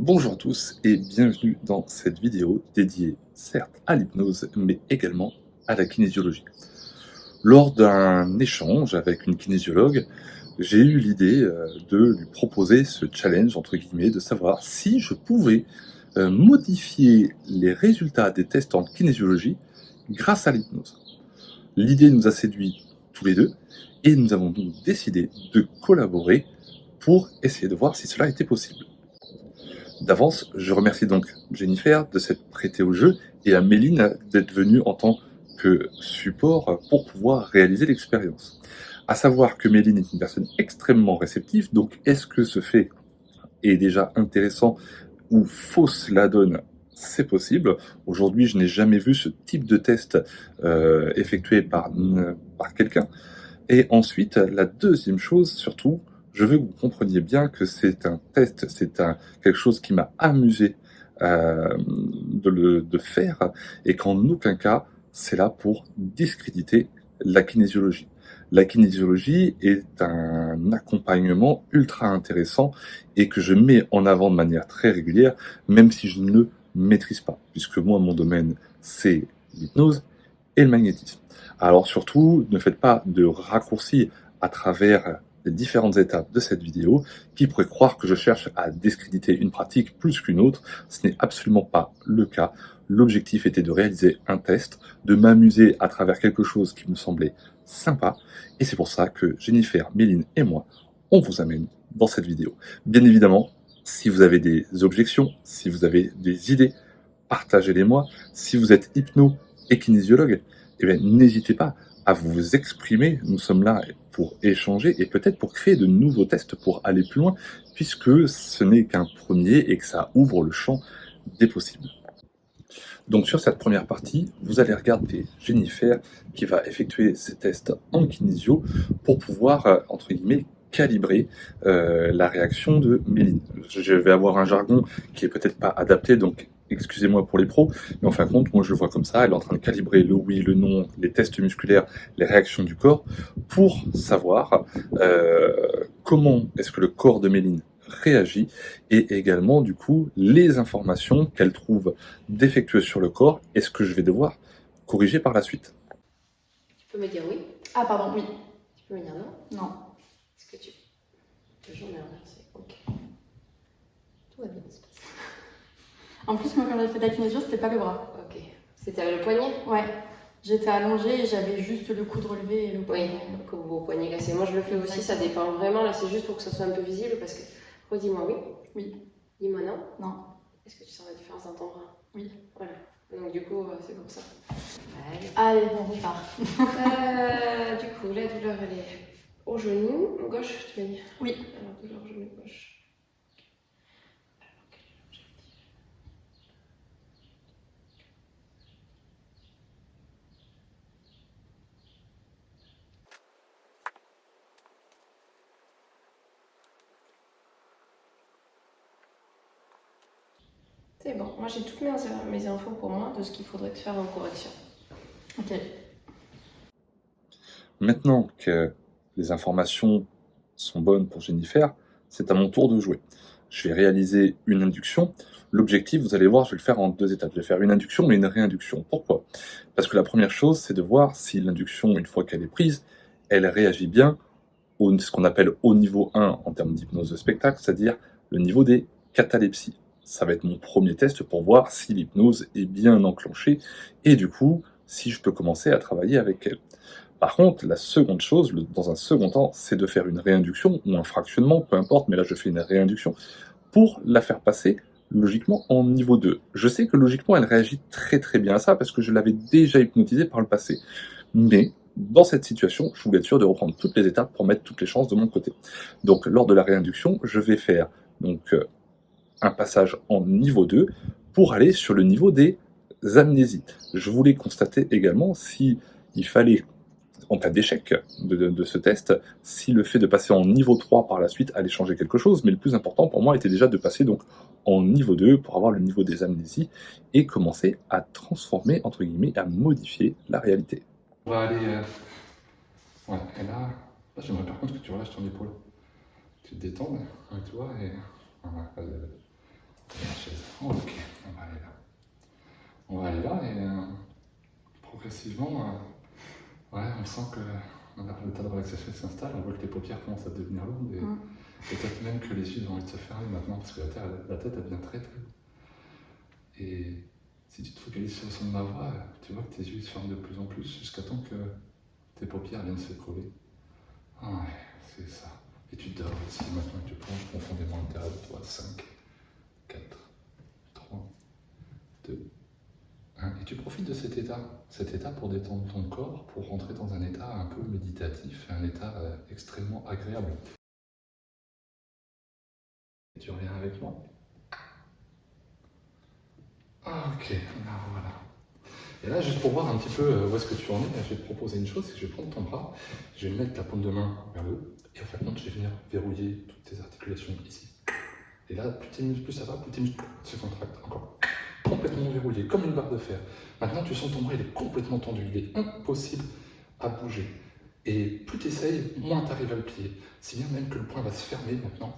Bonjour à tous et bienvenue dans cette vidéo dédiée certes à l'hypnose mais également à la kinésiologie. Lors d'un échange avec une kinésiologue, j'ai eu l'idée de lui proposer ce challenge entre guillemets de savoir si je pouvais modifier les résultats des tests en kinésiologie grâce à l'hypnose. L'idée nous a séduits tous les deux et nous avons donc décidé de collaborer pour essayer de voir si cela était possible. D'avance, je remercie donc Jennifer de s'être prêtée au jeu et à Méline d'être venue en tant que support pour pouvoir réaliser l'expérience. À savoir que Méline est une personne extrêmement réceptive, donc est-ce que ce fait est déjà intéressant ou fausse la donne? C'est possible. Aujourd'hui, je n'ai jamais vu ce type de test effectué par quelqu'un. Et ensuite, la deuxième chose, surtout, je veux que vous compreniez bien que c'est un test, quelque chose qui m'a amusé de faire et qu'en aucun cas, c'est là pour discréditer la kinésiologie. La kinésiologie est un accompagnement ultra intéressant et que je mets en avant de manière très régulière, même si je ne le maîtrise pas, puisque moi, mon domaine, c'est l'hypnose et le magnétisme. Alors surtout, ne faites pas de raccourcis à travers les différentes étapes de cette vidéo qui pourraient croire que je cherche à discréditer une pratique plus qu'une autre. Ce n'est absolument pas le cas. L'objectif était de réaliser un test, de m'amuser à travers quelque chose qui me semblait sympa. Et c'est pour ça que Jennifer, Méline et moi, on vous amène dans cette vidéo. Bien évidemment, si vous avez des objections, si vous avez des idées, partagez-les-moi. Si vous êtes hypno et kinésiologue, eh bien, n'hésitez pas à vous exprimer. Nous sommes là pour échanger et peut-être pour créer de nouveaux tests pour aller plus loin, puisque ce n'est qu'un premier et que ça ouvre le champ des possibles. Donc sur cette première partie, vous allez regarder Jennifer qui va effectuer ces tests en kinésio pour pouvoir, entre guillemets, calibrer la réaction de Méline. Je vais avoir un jargon qui est peut-être pas adapté, donc excusez-moi pour les pros, mais en fin de compte, moi je le vois comme ça, elle est en train de calibrer le oui, le non, les tests musculaires, les réactions du corps, pour savoir comment est-ce que le corps de Méline réagit et également du coup les informations qu'elle trouve défectueuses sur le corps et ce que je vais devoir corriger par la suite. Tu peux me dire oui. Ah, pardon, oui. Tu peux me dire non. Non. Est-ce que tu. J'en ai remercié. Ok. Tout va bien se passer. En plus, moi, quand j'ai fait de la kinésio, c'était pas le bras. Ok. C'était le poignet. Ouais. J'étais allongée et j'avais juste le coude relevé et le Oui, poignet. comme vos poignets cassés. Moi, je le fais aussi, ça dépend vraiment. Là, c'est juste pour que ça soit un peu visible parce que. Redis-moi oui. Oui. Dis-moi non. Non. Est-ce que tu sens la différence dans ton bras? Oui. Voilà. Donc, du coup, c'est pour ça. Allez, on repart. Du coup, la douleur, elle est au genou gauche, tu m'as dit? Oui. Alors, douleur au genou gauche. C'est bon, moi j'ai toutes mes infos pour moi de ce qu'il faudrait te faire en correction. Ok. Maintenant que les informations sont bonnes pour Jennifer, c'est à mon tour de jouer. Je vais réaliser une induction. L'objectif, vous allez voir, je vais le faire en deux étapes. Je vais faire une induction et une réinduction. Pourquoi? Parce que la première chose, c'est de voir si l'induction, une fois qu'elle est prise, elle réagit bien au ce qu'on appelle au niveau 1 en termes d'hypnose de spectacle, c'est-à-dire le niveau des catalepsies. Ça va être mon premier test pour voir si l'hypnose est bien enclenchée et du coup, si je peux commencer à travailler avec elle. Par contre, la seconde chose, dans un second temps, c'est de faire une réinduction ou un fractionnement, peu importe, mais là je fais une réinduction pour la faire passer logiquement en niveau 2. Je sais que logiquement elle réagit très très bien à ça parce que je l'avais déjà hypnotisée par le passé. Mais dans cette situation, je voulais être sûr de reprendre toutes les étapes pour mettre toutes les chances de mon côté. Donc lors de la réinduction, je vais faire un passage en niveau 2 pour aller sur le niveau des amnésies. Je voulais constater également si il fallait, en cas d'échec de ce test, si le fait de passer en niveau 3 par la suite allait changer quelque chose, mais le plus important pour moi était déjà de passer donc en niveau 2 pour avoir le niveau des amnésies et commencer à transformer, entre guillemets, à modifier la réalité. On va aller... Ouais, et là j'aimerais par contre que tu relâches ton épaule. Tu te détends avec toi et... Voilà, vas-y. La chaise. Ok, on va aller là. On va aller là et progressivement, ouais, on sent que l'état de relaxation s'installe, on voit que les paupières commencent à devenir lourdes et peut-être même que les yeux ont envie de se fermer maintenant parce que la tête elle devient très très lourde. Et si tu te focalises sur le son de ma voix, tu vois que tes yeux se ferment de plus en plus jusqu'à temps que tes paupières viennent se crever. Ah ouais, c'est ça. Et tu dors aussi maintenant que tu plonges profondément à l'intérieur de toi. 5, 4, 3, 2, 1. Et tu profites de cet état pour détendre ton corps, pour rentrer dans un état un peu méditatif, un état extrêmement agréable. Et tu reviens avec moi. Ok, là voilà. Et là, juste pour voir un petit peu où est-ce que tu en es, je vais te proposer une chose, c'est que je vais prendre ton bras, je vais mettre la paume de main vers le haut, et en fait, je vais venir verrouiller toutes tes articulations ici. Et là, plus tes muscles, plus ça va, plus tes muscles se contractent encore. Complètement verrouillé, comme une barre de fer. Maintenant, tu sens ton bras, il est complètement tendu, il est impossible à bouger. Et plus tu essayes, moins tu arrives à le plier. Si bien même que le poing va se fermer maintenant,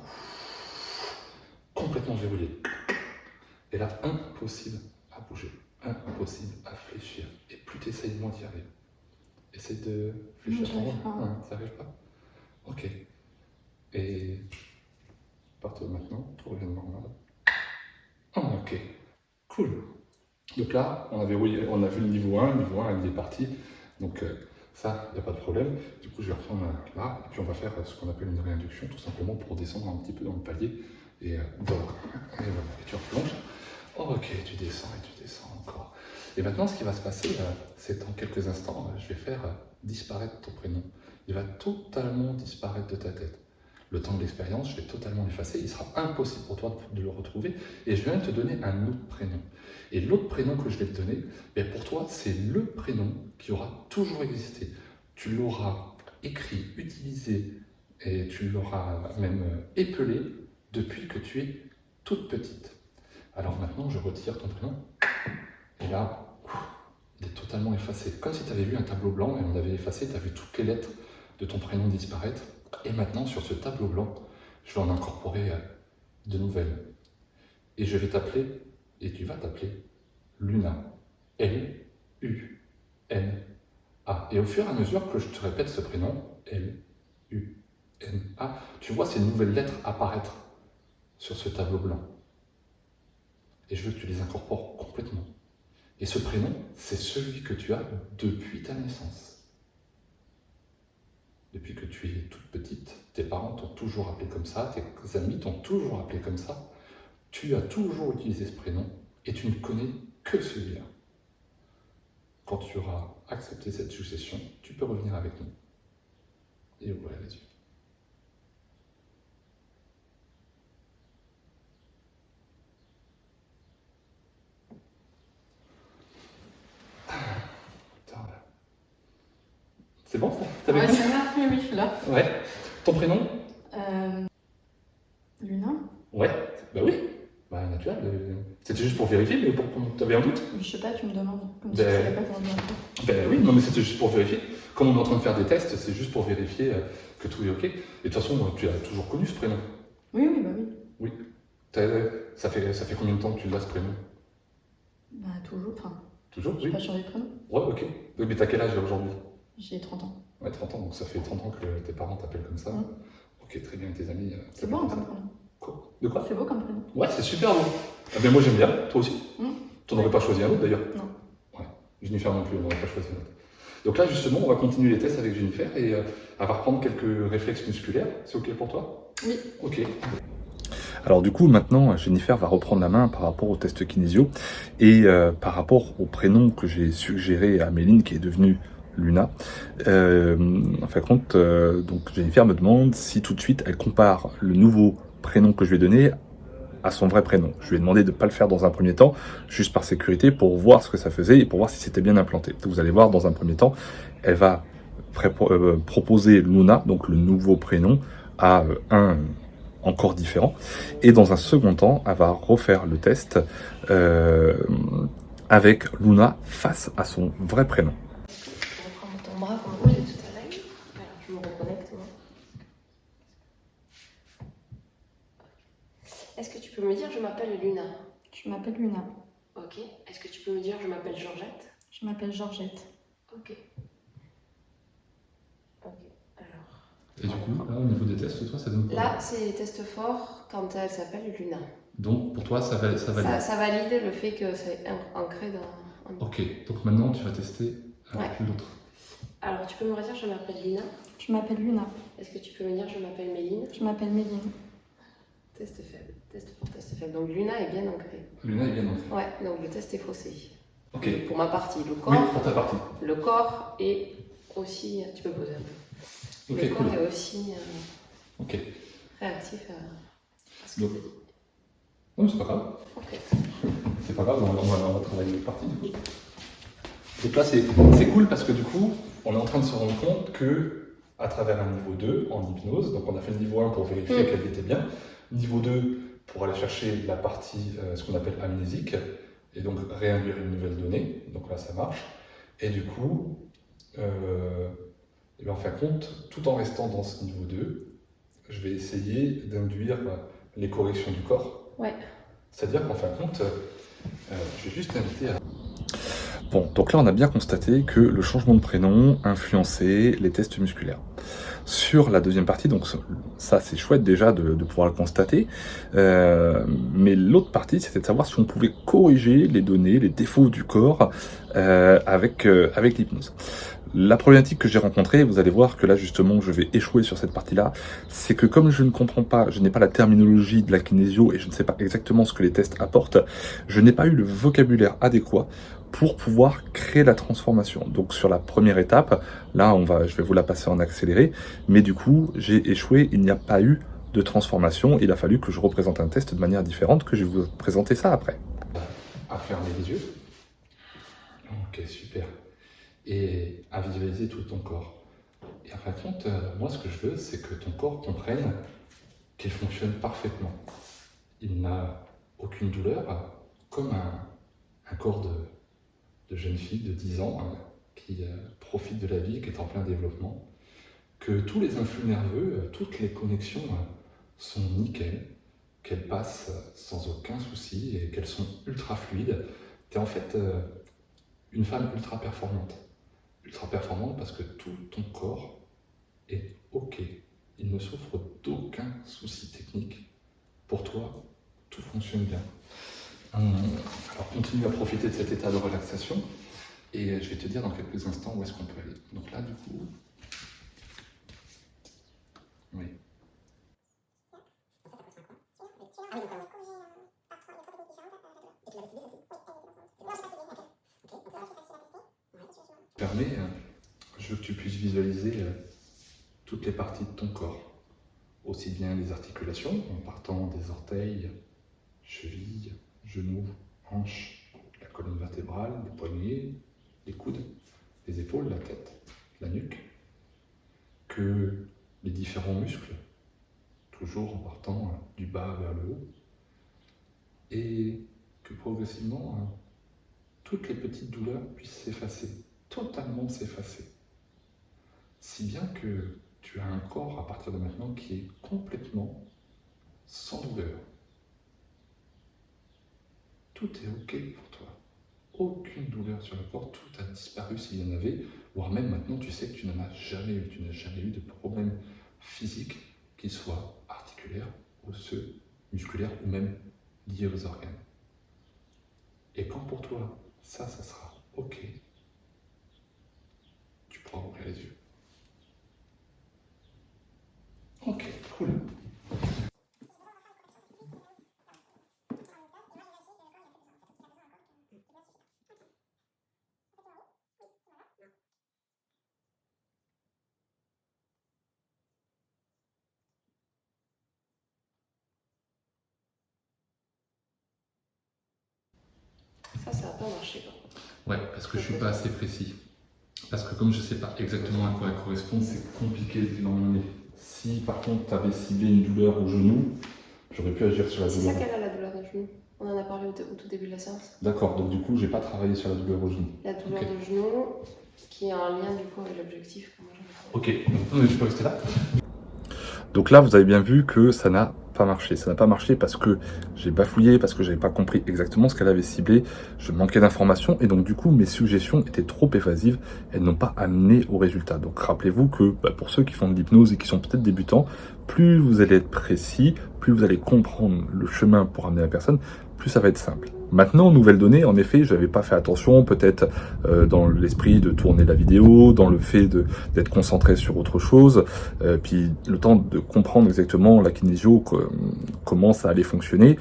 complètement verrouillé. Et là, impossible à bouger, impossible à fléchir. Et plus tu essayes, moins tu y arrives. Essaye de fléchir ton bras. Ça n'arrive pas. Ok. Et pars-toi maintenant, tu reviens normal. Ok. Cool. Donc là, on a vu le niveau 1, il est parti. Donc ça, il n'y a pas de problème. Du coup, je vais reprendre là, et puis on va faire ce qu'on appelle une réinduction, tout simplement pour descendre un petit peu dans le palier. Et dehors. Et voilà, et tu replonges. Ok, tu descends et tu descends encore. Et maintenant, ce qui va se passer, c'est en quelques instants, je vais faire disparaître ton prénom. Il va totalement disparaître de ta tête. Le temps de l'expérience, je vais totalement l'effacer. Il sera impossible pour toi de le retrouver. Et je vais même te donner un autre prénom. Et l'autre prénom que je vais te donner, ben pour toi, c'est le prénom qui aura toujours existé. Tu l'auras écrit, utilisé, et tu l'auras même épelé depuis que tu es toute petite. Alors maintenant, je retire ton prénom. Et là, il est totalement effacé. Comme si tu avais vu un tableau blanc et on avait effacé, tu as vu toutes les lettres de ton prénom disparaître. Et maintenant, sur ce tableau blanc, je vais en incorporer de nouvelles. Et je vais t'appeler, et tu vas t'appeler Luna. L-U-N-A. Et au fur et à mesure que je te répète ce prénom, L-U-N-A, tu vois ces nouvelles lettres apparaître sur ce tableau blanc. Et je veux que tu les incorpores complètement. Et ce prénom, c'est celui que tu as depuis ta naissance. Depuis que tu es toute petite, tes parents t'ont toujours appelé comme ça, tes amis t'ont toujours appelé comme ça. Tu as toujours utilisé ce prénom et tu ne connais que celui-là. Quand tu auras accepté cette succession, tu peux revenir avec nous. Et ouvrir les yeux. C'est bon ça? Ouais, ça va, oui, je suis là. Ouais. Ton prénom? Luna? Ouais, bah oui. Bah naturel. C'était juste pour vérifier, mais t'avais un doute? Je sais pas, tu me demandes. Comme si je savais pas comment dire. Ben oui, non mais c'était juste pour vérifier. Comme on est en train de faire des tests, c'est juste pour vérifier que tout est ok. Et de toute façon, tu as toujours connu ce prénom? Oui, oui, bah oui. Oui. Ça fait combien de temps que tu l'as ce prénom? Bah toujours, enfin, Toujours? j'ai Oui. pas changé de prénom. Ouais, ok. Mais t'as quel âge aujourd'hui? J'ai 30 ans. Ouais, 30 ans, donc ça fait 30 ans que tes parents t'appellent comme ça. Ok, très bien, et tes amis. C'est beau comme prénom. Quoi? De quoi? C'est beau comme prénom. Ouais, c'est super beau. Ah ben moi j'aime bien, toi aussi. Tu n'aurais pas choisi un autre d'ailleurs? Non. Ouais, Jennifer non plus, on n'aurait pas choisi un autre. Donc là justement, on va continuer les tests avec Jennifer et elle va reprendre quelques réflexes musculaires. C'est ok pour toi? Oui. Ok. Alors du coup, maintenant, Jennifer va reprendre la main par rapport au test kinésio et par rapport au prénom que j'ai suggéré à Méline, qui est devenue Luna. En fin de compte, donc Jennifer me demande si tout de suite elle compare le nouveau prénom que je lui ai donné à son vrai prénom. Je lui ai demandé de ne pas le faire dans un premier temps, juste par sécurité, pour voir ce que ça faisait et pour voir si c'était bien implanté. Donc vous allez voir, dans un premier temps, elle va proposer Luna, donc le nouveau prénom, à un encore différent. Et dans un second temps, elle va refaire le test avec Luna face à son vrai prénom. Je reprends ton bras comme on faisait tout à l'heure. Alors, je me reconnecte. Est-ce que tu peux peux me dire je m'appelle Luna? Je m'appelle Luna. Ok. Est-ce que tu peux me dire je m'appelle Georgette? Je m'appelle Georgette. Ok. Ok. Alors. Et du coup, là, au niveau des tests, toi, ça donne quoi? Là, c'est les tests forts quand elle s'appelle Luna. Donc, pour toi, ça valide. Ça valide le fait que c'est ancré dans. Ok, donc maintenant, tu vas tester avec l'autre. Alors, tu peux me redire je m'appelle Luna? Je m'appelle Luna. Est-ce que tu peux me dire je m'appelle Méline? Je m'appelle Méline. Test faible. Test fort, test faible. Donc Luna est bien ancrée. Luna est bien ancrée. Ouais, donc le test est faussé. Ok. Pour ma partie, le corps. Oui, pour ta partie. Le corps est aussi. Tu peux poser un peu. Ok, Le corps cool. est aussi Ok. réactif à ce que Donc- tu dit. Non, c'est pas grave. Ok. C'est pas grave, on va travailler l'autre partie du coup. Donc là, c'est cool parce que du coup, on est en train de se rendre compte que, à travers un niveau 2 en hypnose, donc on a fait le niveau 1 pour vérifier qu'elle était bien, niveau 2 pour aller chercher la partie, ce qu'on appelle amnésique, et donc réinduire une nouvelle donnée, donc là ça marche, et du coup, et bien, en fin de compte, tout en restant dans ce niveau 2, je vais essayer d'induire les corrections du corps. Ouais. C'est-à-dire qu'en fin de compte, je vais juste t'inviter à... Bon, donc là on a bien constaté que le changement de prénom influençait les tests musculaires. Sur la deuxième partie, donc ça c'est chouette déjà de pouvoir le constater, mais l'autre partie c'était de savoir si on pouvait corriger les données, les défauts du corps avec l'hypnose. La problématique que j'ai rencontrée, vous allez voir que là justement je vais échouer sur cette partie-là, c'est que comme je ne comprends pas, je n'ai pas la terminologie de la kinésio et je ne sais pas exactement ce que les tests apportent, je n'ai pas eu le vocabulaire adéquat pour pouvoir créer la transformation. Donc sur la première étape, là je vais vous la passer en accéléré, mais du coup j'ai échoué, il n'y a pas eu de transformation, il a fallu que je représente un test de manière différente, que je vais vous présenter ça après. À fermer les yeux. Ok, super. Et à visualiser tout ton corps. Et en fin de compte, moi ce que je veux, c'est que ton corps comprenne qu'il fonctionne parfaitement. Il n'a aucune douleur, comme un corps de jeune fille de 10 ans qui profite de la vie, qui est en plein développement. Que tous les influx nerveux, toutes les connexions sont nickel, qu'elles passent sans aucun souci et qu'elles sont ultra fluides. Tu es en fait une femme ultra performante. Ultra performante parce que tout ton corps est OK. Il ne souffre d'aucun souci technique. Pour toi, tout fonctionne bien. Alors continue à profiter de cet état de relaxation et je vais te dire dans quelques instants où est-ce qu'on peut aller. Donc là, du coup... Oui. Permet, je veux que tu puisses visualiser toutes les parties de ton corps, aussi bien les articulations, en partant des orteils, chevilles, genoux, hanches, la colonne vertébrale, les poignets, les coudes, les épaules, la tête, la nuque, que les différents muscles, toujours en partant du bas vers le haut, et que progressivement, toutes les petites douleurs puissent s'effacer, totalement s'effacer. Si bien que tu as un corps à partir de maintenant qui est complètement sans douleur. Tout est OK pour toi. Aucune douleur sur le corps, tout a disparu s'il y en avait, voire même maintenant tu sais que tu n'en as jamais eu, tu n'as jamais eu de problème physique, qu'il soit articulaire, osseux, musculaire ou même lié aux organes. Et quand pour toi, ça sera OK, tu pourras ouvrir les yeux. Ok, cool. Ça n'a pas marché. Ouais, parce que je suis pas assez précis. Parce que comme je sais pas exactement à quoi elle correspond, c'est compliqué de l'emmener. Si par contre tu avais ciblé une douleur au genou, j'aurais pu agir sur la C'est douleur. ça qu'elle a, la douleur de genou. On en a parlé au tout début de la séance. D'accord, donc du coup j'ai pas travaillé sur la douleur au genou. La douleur de genou qui est en lien du coup avec l'objectif que moi j'avais. Ok, donc tu peux rester là. Donc là vous avez bien vu que ça n'a pas marché. Ça n'a pas marché parce que j'ai bafouillé, parce que j'avais pas compris exactement ce qu'elle avait ciblé, je manquais d'informations et donc du coup mes suggestions étaient trop évasives, elles n'ont pas amené au résultat. Donc rappelez-vous que pour ceux qui font de l'hypnose et qui sont peut-être débutants, plus vous allez être précis, plus vous allez comprendre le chemin pour amener la personne, plus ça va être simple. Maintenant, nouvelle donnée, en effet, je n'avais pas fait attention, peut-être dans l'esprit de tourner la vidéo, dans le fait d'être concentré sur autre chose, puis le temps de comprendre exactement la kinésio, comment ça allait fonctionner,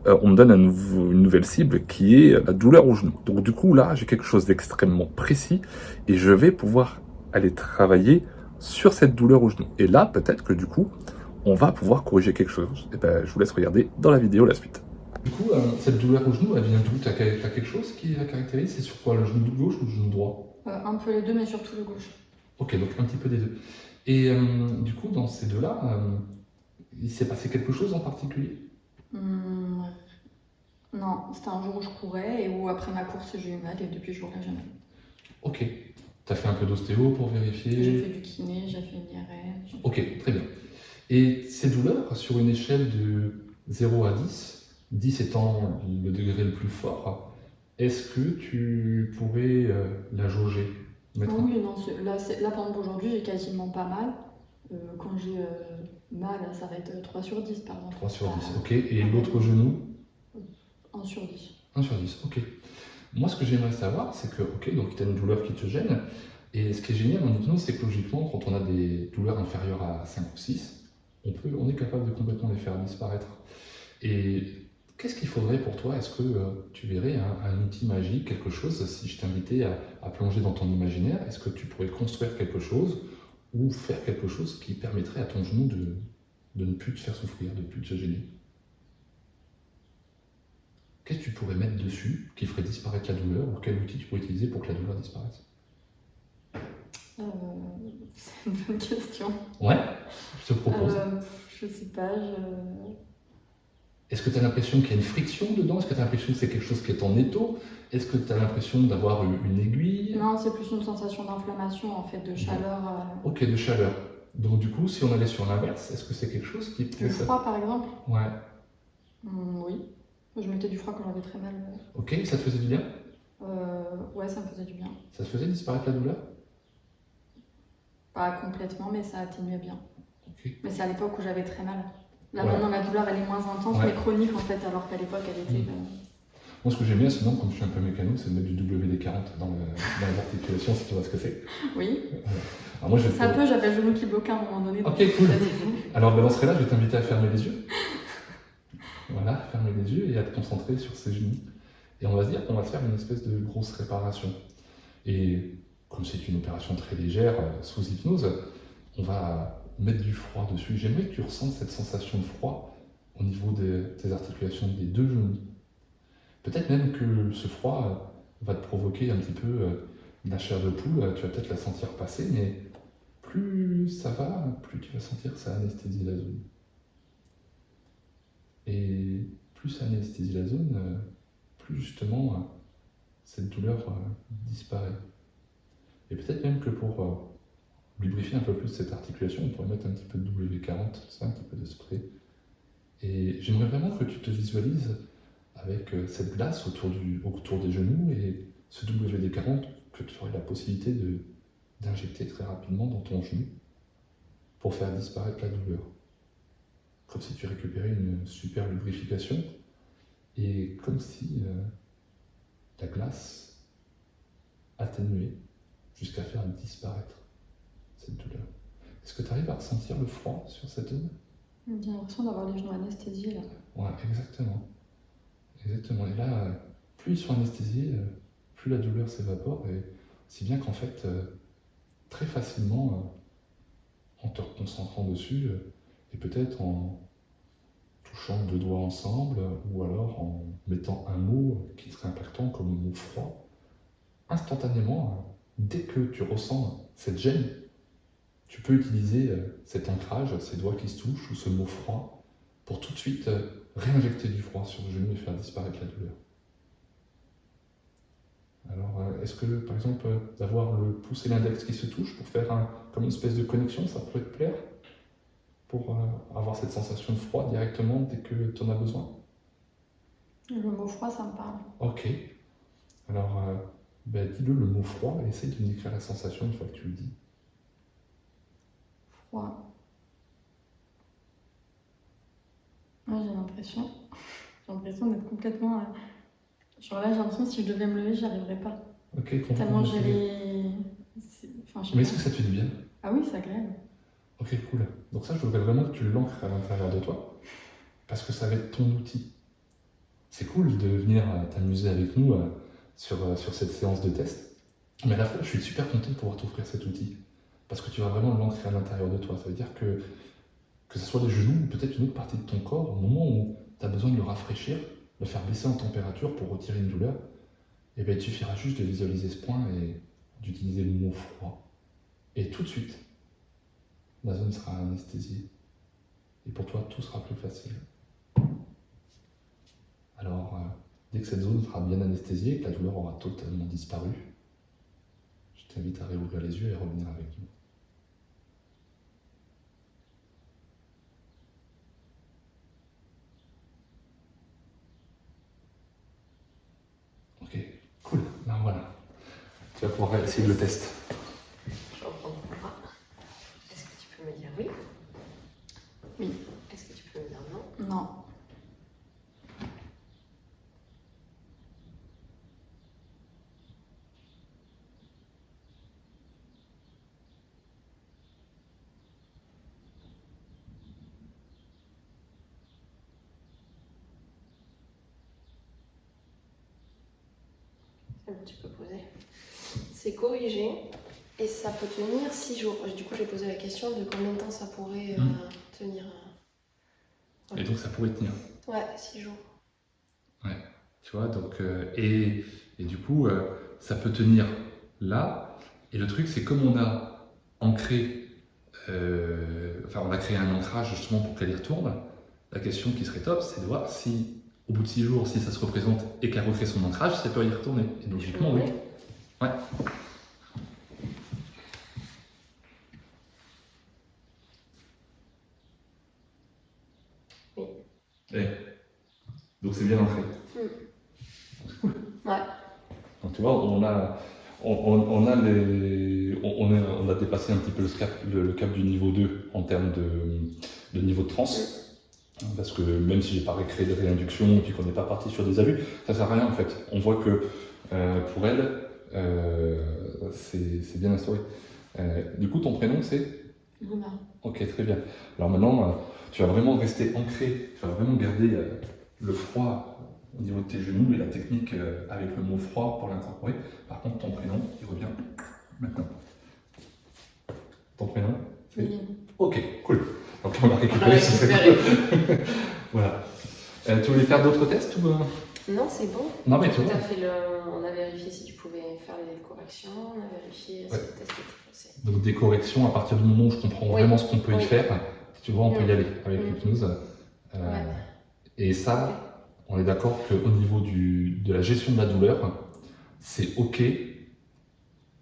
on me donne une nouvelle cible qui est la douleur au genou. Donc du coup, là, j'ai quelque chose d'extrêmement précis et je vais pouvoir aller travailler sur cette douleur au genou. Et là, peut-être que du coup, on va pouvoir corriger quelque chose. Et ben, je vous laisse regarder dans la vidéo la suite. Du coup, cette douleur au genou, elle vient d'où? T'as quelque chose qui la caractérise? C'est sur quoi? Le genou gauche ou le genou droit? Un peu les deux, mais surtout le gauche. Ok, donc un petit peu des deux. Et du coup, dans ces deux-là, il s'est passé quelque chose en particulier? Non, c'était un jour où je courais et où après ma course j'ai eu mal et depuis ce jour-là jamais. Ok. T'as fait un peu d'ostéo pour vérifier? J'ai fait du kiné, j'ai fait une IRM. Ok, très bien. Et ces douleurs, sur une échelle de 0 à 10, 10 étant le degré le plus fort, est-ce que tu pourrais la jauger? Oui, non, là par exemple aujourd'hui j'ai quasiment pas mal. Quand j'ai mal, ça va être 3 sur 10 par exemple. 3 sur 10, ok. Et l'autre genou? 1 sur 10. 1 sur 10, ok. Moi, ce que j'aimerais savoir, c'est que, ok, donc tu as une douleur qui te gêne, et ce qui est génial en hypnose, c'est que logiquement, quand on a des douleurs inférieures à 5 ou 6, on est capable de complètement les faire disparaître. Et qu'est-ce qu'il faudrait pour toi? Est-ce que tu verrais un outil magique, quelque chose, si je t'invitais à plonger dans ton imaginaire, est-ce que tu pourrais construire quelque chose ou faire quelque chose qui permettrait à ton genou de ne plus te faire souffrir, de ne plus te gêner? Qu'est-ce que tu pourrais mettre dessus qui ferait disparaître la douleur, ou quel outil tu pourrais utiliser pour que la douleur disparaisse? C'est une bonne question. Ouais, je te propose. Je sais pas, Est-ce que tu as l'impression qu'il y a une friction dedans? Est-ce que tu as l'impression que c'est quelque chose qui est en étau? Est-ce que tu as l'impression d'avoir une aiguille? Non, c'est plus une sensation d'inflammation en fait, de chaleur. Ok, de chaleur. Donc du coup, si on allait sur l'inverse, est-ce que c'est quelque chose qui... Du froid par exemple? Ouais. Oui. Je mettais du froid quand j'avais très mal. Ok, ça te faisait du bien? Ouais, ça me faisait du bien. Ça te faisait disparaître la douleur? Pas complètement, mais ça atténuait bien. Ok. Mais c'est à l'époque où j'avais très mal. Là Ouais. maintenant la douleur elle est moins intense, Ouais. mais chronique en fait, alors qu'à l'époque elle était. Moi, ce que j'aime bien, sinon, comme je suis un peu mécano, c'est de mettre du WD-40 dans l'articulation, si tu vois ce que c'est. Oui. Alors moi, C'est un peu, j'avais le genou qui bloquait à un moment donné. Ok, cool. Alors, dans ce cas-là, je vais t'inviter à fermer les yeux. Voilà, fermer les yeux et à te concentrer sur ces genoux. Et on va se dire qu'on va faire une espèce de grosse réparation. Et comme c'est une opération très légère, sous hypnose, on va mettre du froid dessus. J'aimerais que tu ressentes cette sensation de froid au niveau de tes articulations des deux genoux. Peut-être même que ce froid va te provoquer un petit peu de la chair de poule, tu vas peut-être la sentir passer, mais plus ça va, plus tu vas sentir que ça anesthésie la zone. Et plus ça anesthésie la zone, plus justement cette douleur disparaît. Et peut-être même que pour lubrifier un peu plus cette articulation, on pourrait mettre un petit peu de W40, ça, un petit peu de spray. Et j'aimerais vraiment que tu te visualises avec cette glace autour des genoux et ce WD-40 que tu aurais la possibilité d'injecter très rapidement dans ton genou pour faire disparaître la douleur. Comme si tu récupérais une super lubrification et comme si la glace atténuait jusqu'à faire disparaître cette douleur. Est-ce que tu arrives à ressentir le froid sur cette zone? J'ai l'impression d'avoir les genoux anesthésiés là. Ouais, exactement. Exactement. Et là, plus ils sont anesthésiés, plus la douleur s'évapore. Et si bien qu'en fait, très facilement, en te concentrant dessus, et peut-être en touchant deux doigts ensemble, ou alors en mettant un mot qui serait impactant comme le mot froid, instantanément, dès que tu ressens cette gêne, tu peux utiliser cet ancrage, ces doigts qui se touchent, ou ce mot froid, pour tout de suite réinjecter du froid sur le genou et faire disparaître la douleur. Alors, est-ce que, par exemple, d'avoir le pouce et l'index qui se touchent pour faire comme une espèce de connexion, ça pourrait te plaire? pour avoir cette sensation de froid directement dès que tu en as besoin? Le mot froid, ça me parle. Ok. Alors, dis-le, le mot froid, et essaye de me décrire la sensation une fois que tu le dis. Froid. Ouais, j'ai l'impression d'être complètement... Genre là, j'ai l'impression que si je devais me lever, j'y arriverais pas. Ok, Tellement complètement. j'ai les... Enfin, je sais Mais pas. est-ce que ça te fait du bien? Ah oui, c'est agréable. Ok, cool. Donc ça, je voudrais vraiment que tu l'ancres à l'intérieur de toi, parce que ça va être ton outil. C'est cool de venir t'amuser avec nous sur cette séance de test, mais à la fois, je suis super content de pouvoir t'offrir cet outil, parce que tu vas vraiment l'ancrer à l'intérieur de toi. Ça veut dire que ce soit les genoux ou peut-être une autre partie de ton corps, au moment où tu as besoin de le rafraîchir, de le faire baisser en température pour retirer une douleur, et bien il suffira juste de visualiser ce point et d'utiliser le mot froid. Et tout de suite, la zone sera anesthésiée. Et pour toi, tout sera plus facile. Alors, dès que cette zone sera bien anesthésiée et que la douleur aura totalement disparu, je t'invite à réouvrir les yeux et revenir avec nous. Ok, cool. Ben voilà. Tu vas pouvoir essayer le test. Je reprends ton bras. Est-ce que tu peux me dire oui? Oui. Est-ce que tu peux me dire non? Non. C'est bon, tu peux poser. C'est corrigé et ça peut tenir 6 jours. Du coup, j'ai posé la question de combien de temps ça pourrait tenir. Et donc ça pourrait tenir. Ouais, 6 jours. Ouais, tu vois, donc, et du coup, ça peut tenir là. Et le truc, c'est comme on a ancré, on a créé un ancrage justement pour qu'elle y retourne, la question qui serait top, c'est de voir si, au bout de 6 jours, si ça se représente et qu'elle recrée son ancrage, ça peut y retourner. Et logiquement, oui. Ouais. Oui. Et, donc c'est bien ancré. C'est cool. Ouais. Donc tu vois, on a dépassé un petit peu le cap du niveau 2 en termes de niveau de transe. Parce que même si j'ai pas recréé de réinduction et puis qu'on n'est pas parti sur des abus, ça sert à rien en fait. On voit que pour elle, c'est bien instauré. Du coup, ton prénom c'est? Luna. Ok, très bien. Alors maintenant, tu vas vraiment rester ancré, tu vas vraiment garder le froid au niveau de tes genoux et la technique avec le mot froid pour l'incorporer. Par contre, ton prénom, il revient maintenant. Ton prénom? Méline. Ok, cool. Donc on va récupérer ce cool. Voilà. Tu voulais faire d'autres tests ou Non, c'est bon. Non, mais tu vois. On a vérifié si tu pouvais faire les corrections, on a vérifié si le test était faussé. Donc des corrections à partir du moment où je comprends vraiment ce qu'on peut y faire. Tu vois, on peut y aller avec l'hypnose. Et ça, on est d'accord qu'au niveau de la gestion de la douleur, c'est ok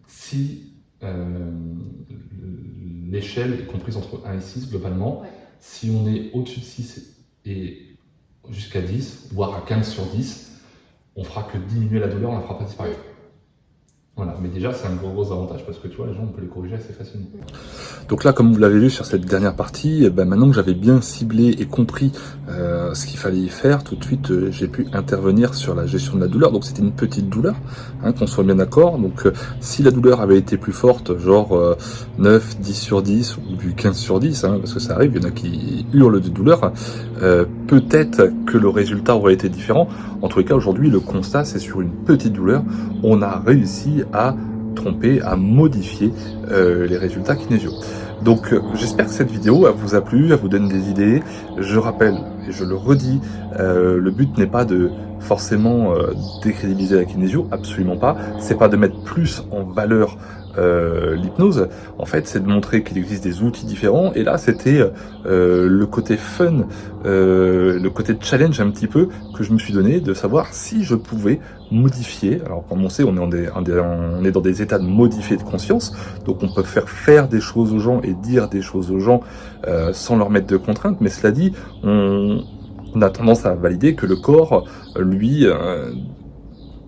si l'échelle est comprise entre 1 et 6 globalement. Ouais. Si on est au-dessus de 6 et jusqu'à 10, voire à 15 sur 10, on fera que diminuer la douleur, on ne la fera pas disparaître. Voilà, mais déjà c'est un gros avantage parce que tu vois, les gens on peut les corriger assez facilement. Donc là, comme vous l'avez vu sur cette dernière partie, maintenant que j'avais bien ciblé et compris ce qu'il fallait y faire, tout de suite j'ai pu intervenir sur la gestion de la douleur. Donc c'était une petite douleur, qu'on soit bien d'accord. Donc si la douleur avait été plus forte, genre 9, 10 sur 10 ou du 15 sur 10, parce que ça arrive, il y en a qui hurlent de douleur, peut-être que le résultat aurait été différent. En tous les cas, aujourd'hui, le constat, c'est sur une petite douleur, on a réussi à tromper, à modifier les résultats kinésiaux. Donc j'espère que cette vidéo vous a plu, elle vous donne des idées. Je rappelle, et je le redis, le but n'est pas de forcément décrédibiliser la kinésio, absolument pas. C'est pas de mettre plus en valeur l'hypnose, en fait, c'est de montrer qu'il existe des outils différents. Et là, c'était le côté fun, le côté challenge un petit peu que je me suis donné, de savoir si je pouvais modifier. Alors, comme on sait, on est dans des états de modifier de conscience, donc on peut faire des choses aux gens et dire des choses aux gens sans leur mettre de contraintes. Mais cela dit, on a tendance à valider que le corps, lui,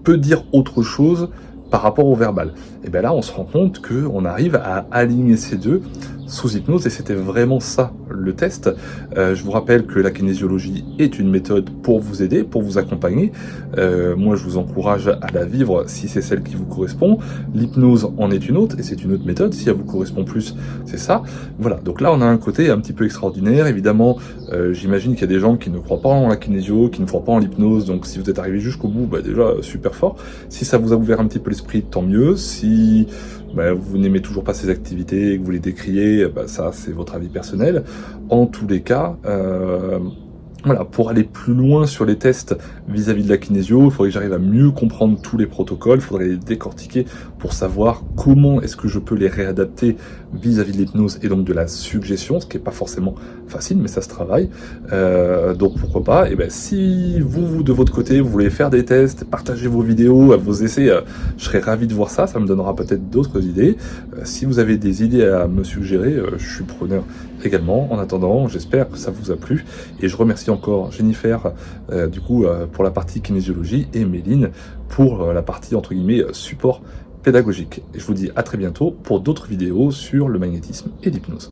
peut dire autre chose par rapport au verbal. Et bien là, on se rend compte qu'on arrive à aligner ces deux sous hypnose, et c'était vraiment ça le test. Je vous rappelle que la kinésiologie est une méthode pour vous aider, pour vous accompagner. Moi, je vous encourage à la vivre si c'est celle qui vous correspond. L'hypnose en est une autre, et c'est une autre méthode. Si elle vous correspond plus, c'est ça. Voilà, donc là, on a un côté un petit peu extraordinaire. Évidemment, j'imagine qu'il y a des gens qui ne croient pas en la kinésio, qui ne croient pas en l'hypnose. Donc, si vous êtes arrivé jusqu'au bout, bah, déjà, super fort. Si ça vous a ouvert un petit peu l'esprit, tant mieux. Si vous n'aimez toujours pas ces activités et que vous les décriez, ça c'est votre avis personnel. En tous les cas, voilà, pour aller plus loin sur les tests vis-à-vis de la kinésio, il faudrait que j'arrive à mieux comprendre tous les protocoles, il faudrait les décortiquer pour savoir comment est-ce que je peux les réadapter vis-à-vis de l'hypnose et donc de la suggestion, ce qui n'est pas forcément facile, mais ça se travaille. Donc pourquoi pas, et si vous de votre côté, vous voulez faire des tests, partager vos vidéos, vos essais, je serais ravi de voir ça, ça me donnera peut-être d'autres idées. Si vous avez des idées à me suggérer, je suis preneur également. En attendant, j'espère que ça vous a plu, et je remercie encore Jennifer pour la partie kinésiologie et Méline pour la partie entre guillemets support pédagogique. Et je vous dis à très bientôt pour d'autres vidéos sur le magnétisme et l'hypnose.